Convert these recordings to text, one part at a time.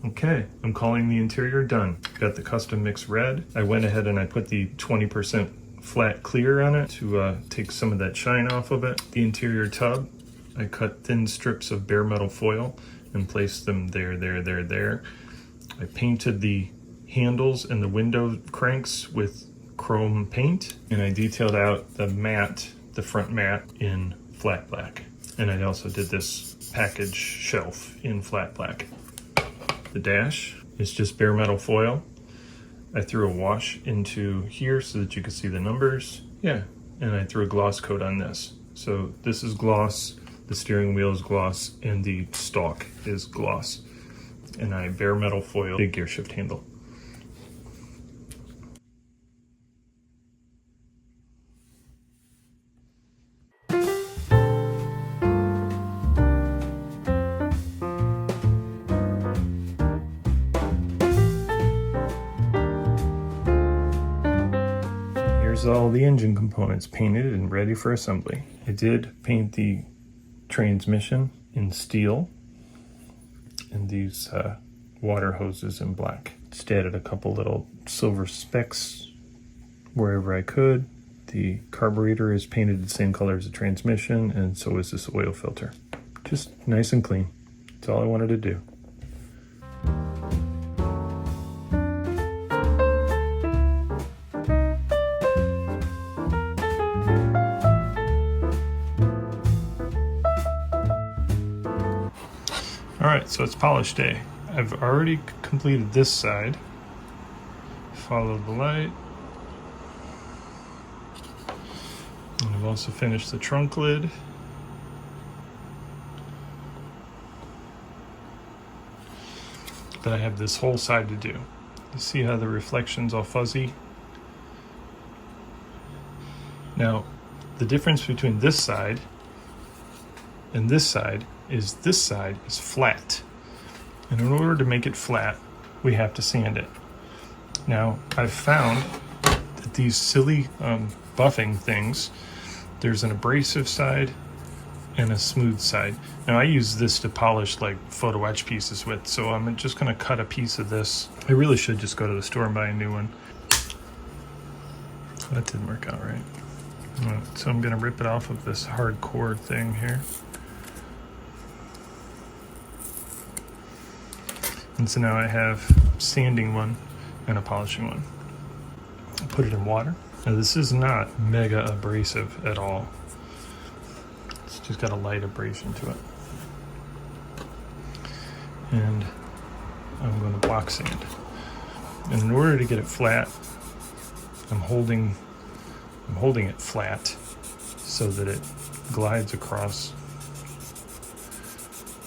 Okay, I'm calling the interior done. Got the custom mix red. I went ahead and I put the 20% flat clear on it to take some of that shine off of it. The interior tub, I cut thin strips of bare metal foil and placed them there. I painted the handles and the window cranks with chrome paint, and I detailed out the front mat in flat black. And I also did this package shelf in flat black. The dash is just bare metal foil. I threw a wash into here so that you could see the numbers. Yeah, and I threw a gloss coat on this. So this is gloss, the steering wheel is gloss, and the stalk is gloss. And I bare metal foil the gear shift handle. All the engine components painted and ready for assembly. I did paint the transmission in steel and these water hoses in black. Just added a couple little silver specks wherever I could. The carburetor is painted the same color as the transmission, and so is this oil filter. Just nice and clean. That's all I wanted to do. Alright, so it's polish day. I've already completed this side. Follow the light. And I've also finished the trunk lid. But I have this whole side to do. You see how the reflection's all fuzzy? Now, the difference between this side and this side is flat. And in order to make it flat, we have to sand it. Now, I've found that these silly buffing things, there's an abrasive side and a smooth side. Now, I use this to polish like photo etch pieces with, so I'm just gonna cut a piece of this. I really should just go to the store and buy a new one. That didn't work out right. So I'm gonna rip it off of this hard cord thing here. And so now I have sanding one and a polishing one. I put it in water. Now this is not mega abrasive at all. It's just got a light abrasion to it. And I'm going to block sand. And in order to get it flat, I'm holding it flat so that it glides across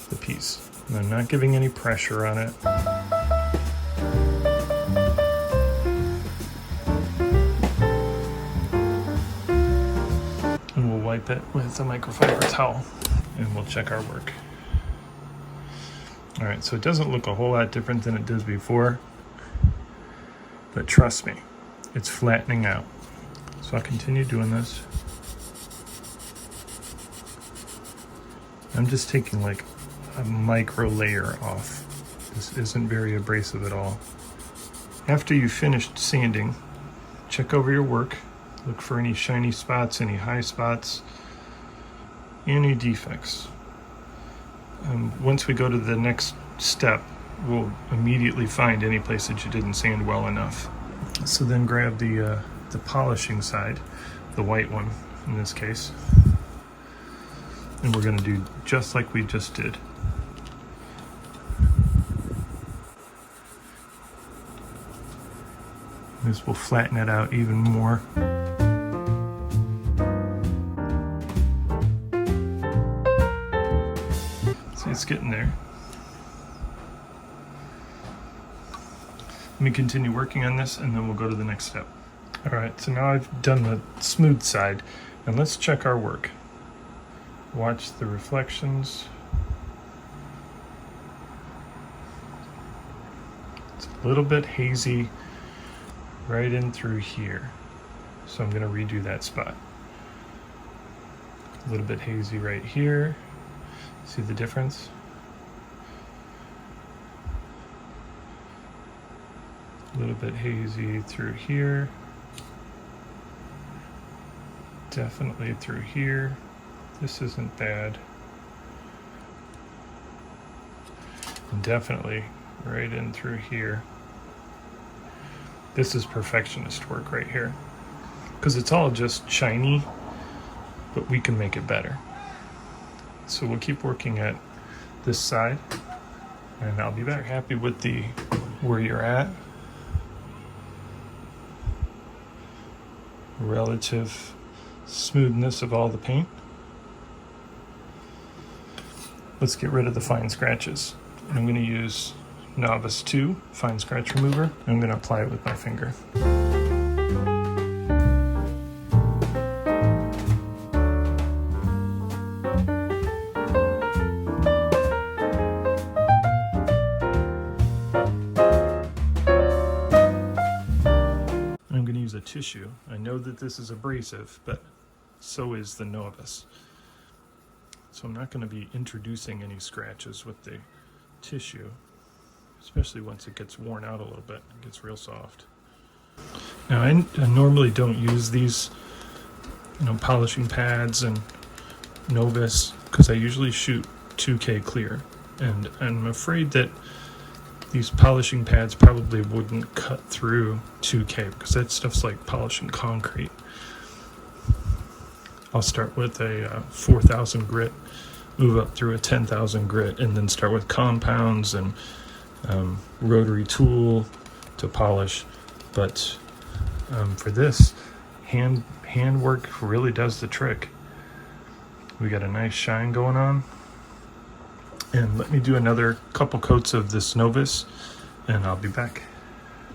the piece. And I'm not giving any pressure on it. And we'll wipe it with a microfiber towel and we'll check our work. All right, so it doesn't look a whole lot different than it did before, but trust me, it's flattening out. So I'll continue doing this. I'm just taking like a micro layer off. This isn't very abrasive at all. After you've finished sanding, check over your work. Look for any shiny spots, any high spots, any defects. Once we go to the next step, we'll immediately find any place that you didn't sand well enough. So then grab the polishing side, the white one in this case, and we're going to do just like we just did. This will flatten it out even more. See, it's getting there. Let me continue working on this and then we'll go to the next step. All right, so now I've done the smooth side, and let's check our work. Watch the reflections. It's a little bit hazy right in through here. So I'm going to redo that spot. A little bit hazy right here. See the difference? A little bit hazy through here. Definitely through here. This isn't bad. And definitely right in through here. This is perfectionist work right here. Because it's all just shiny, but we can make it better. So we'll keep working at this side, and I'll be back. Happy with the where you're at. Relative smoothness of all the paint. Let's get rid of the fine scratches. I'm going to use Novice 2 fine scratch remover. I'm going to apply it with my finger. I'm going to use a tissue. I know that this is abrasive, but so is the Novice. So I'm not going to be introducing any scratches with the tissue, especially once it gets worn out a little bit. It gets real soft. Now I normally don't use these, polishing pads and Novice because I usually shoot 2K clear, and I'm afraid that these polishing pads probably wouldn't cut through 2K because that stuff's like polishing concrete. I'll start with a 4,000 grit, move up through a 10,000 grit, and then start with compounds and rotary tool to polish. But for this, hand work really does the trick. We got a nice shine going on. And let me do another couple coats of this Novice, and I'll be back.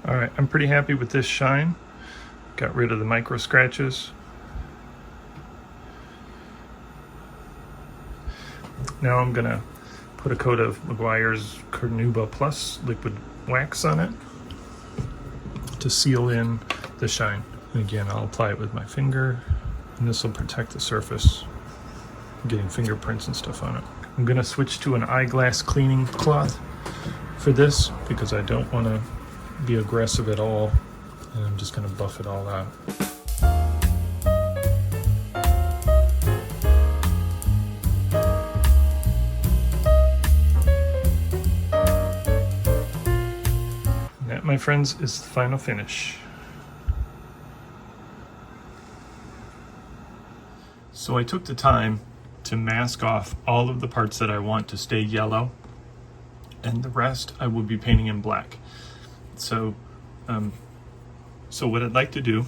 All right, I'm pretty happy with this shine. Got rid of the micro scratches. Now I'm gonna put a coat of Meguiar's Carnauba Plus liquid wax on it to seal in the shine. And again, I'll apply it with my finger, and this will protect the surface, getting fingerprints and stuff on it. I'm gonna switch to an eyeglass cleaning cloth for this because I don't wanna be aggressive at all, and I'm just gonna buff it all out. And that, my friends, is the final finish. So I took the time to mask off all of the parts that I want to stay yellow, and the rest I will be painting in black. So what I'd like to do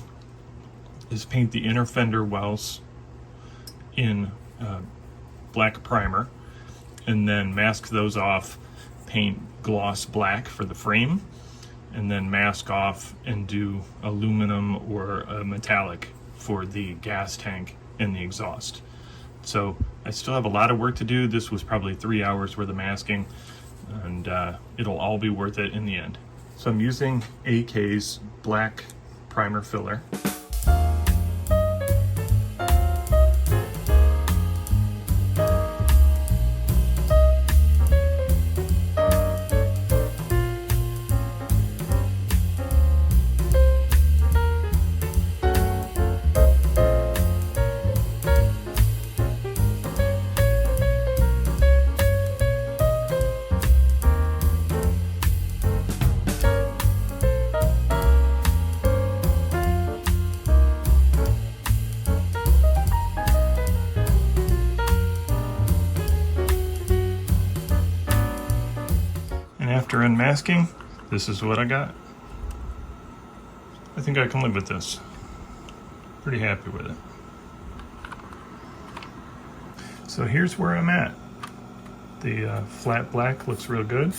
is paint the inner fender wells in black primer, and then mask those off, paint gloss black for the frame, and then mask off and do aluminum or a metallic for the gas tank and the exhaust. So I still have a lot of work to do. This was probably 3 hours worth of masking, and it'll all be worth it in the end. So I'm using AK's black primer filler. After unmasking, this is what I got. I think I can live with this. Pretty happy with it. So here's where I'm at. The flat black looks real good.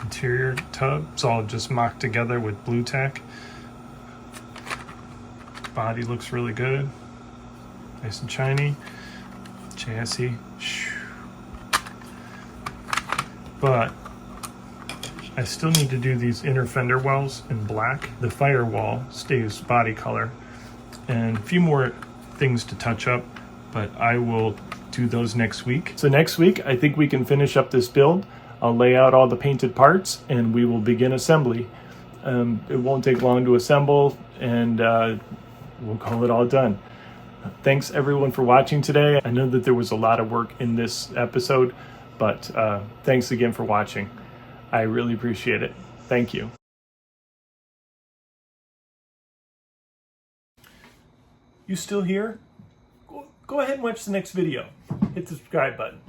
Interior tub, it's all just mocked together with blue tack. Body looks really good. Nice and shiny. Chassis. But I still need to do these inner fender wells in black. The firewall stays body color, and a few more things to touch up, but I will do those next week. So next week, I think we can finish up this build. I'll lay out all the painted parts and we will begin assembly. It won't take long to assemble, and we'll call it all done. Thanks everyone for watching today. I know that there was a lot of work in this episode, but thanks again for watching. I really appreciate it. Thank you. You still here? Go ahead and watch the next video. Hit the subscribe button.